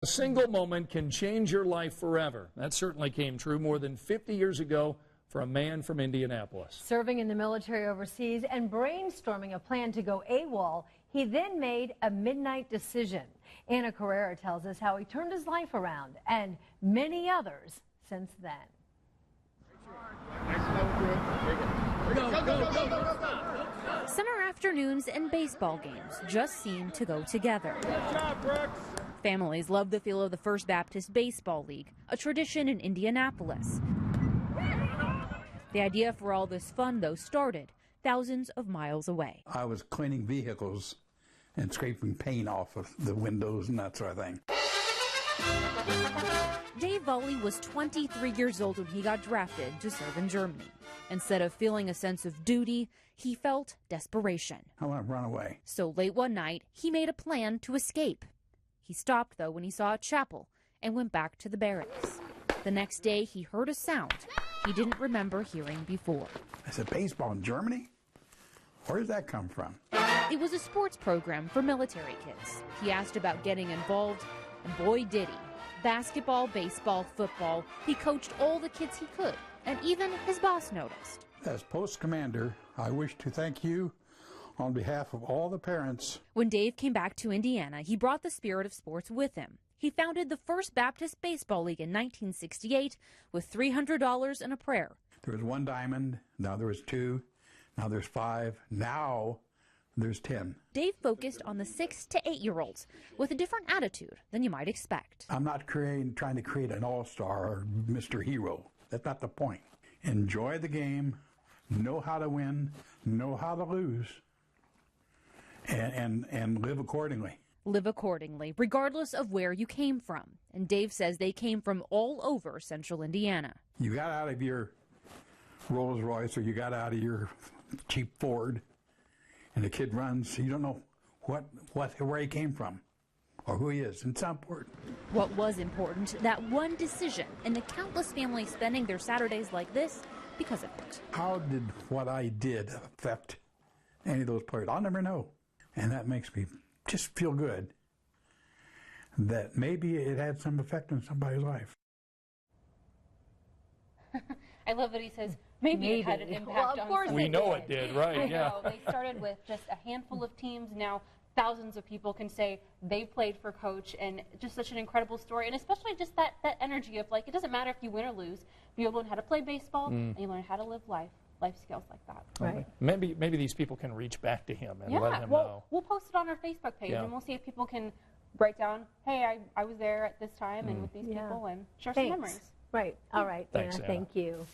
A single moment can change your life forever. That certainly came true more than 50 years ago for a man from Indianapolis. Serving in the military overseas and brainstorming a plan to go AWOL, he then made a midnight decision. Anna Carrera tells us how he turned his life around and many others since then. Summer afternoons and baseball games just seem to go together. Families love the feel of the First Baptist Baseball League, a tradition in Indianapolis. The idea for all this fun, though, started thousands of miles away. I was cleaning vehicles and scraping paint off of the windows and that sort of thing. Dave Volley was 23 years old when he got drafted to serve in Germany. Instead of feeling a sense of duty, he felt desperation. I want to run away. So late one night, he made a plan to escape. He stopped, though, when he saw a chapel and went back to the barracks. The next day, he heard a sound he didn't remember hearing before. I said, baseball in Germany? Where does that come from? It was a sports program for military kids. He asked about getting involved, and boy did he. Basketball, baseball, football. He coached all the kids he could, and even his boss noticed. As post commander, I wish to thank you on behalf of all the parents. When Dave came back to Indiana, he brought the spirit of sports with him. He founded the First Baptist Baseball League in 1968 with $300 and a prayer. There was one diamond, now there was two, now there's five, now there's 10. Dave focused on the 6 to 8-year-olds with a different attitude than you might expect. I'm not trying to create an all-star or Mr. Hero. That's not the point. Enjoy the game, know how to win, know how to lose, and live accordingly. Live accordingly, regardless of where you came from. And Dave says they came from all over central Indiana. You got out of your Rolls Royce or you got out of your cheap Ford, and the kid runs, you don't know where he came from or who he is. It's not important. What was important, that one decision, and the countless families spending their Saturdays like this because of it. How did what I did affect any of those players? I'll never know. And that makes me just feel good that maybe it had some effect on somebody's life. I love that he says maybe it had an impact well, of course on We know it did, right? I Yeah. know. They started with just a handful of teams. Now thousands of people can say they played for Coach, and just such an incredible story. And especially just that energy of, like, it doesn't matter if you win or lose, but you learn how to play baseball and you learn how to live life skills like that. Right. Maybe these people can reach back to him and Yeah, let him well, know. we'll post it on our Facebook page, Yeah. and we'll see if people can write down, hey, I was there at this time and with these people, and share some memories. Right. All right, Thanks, Anna. Anna. Thank you.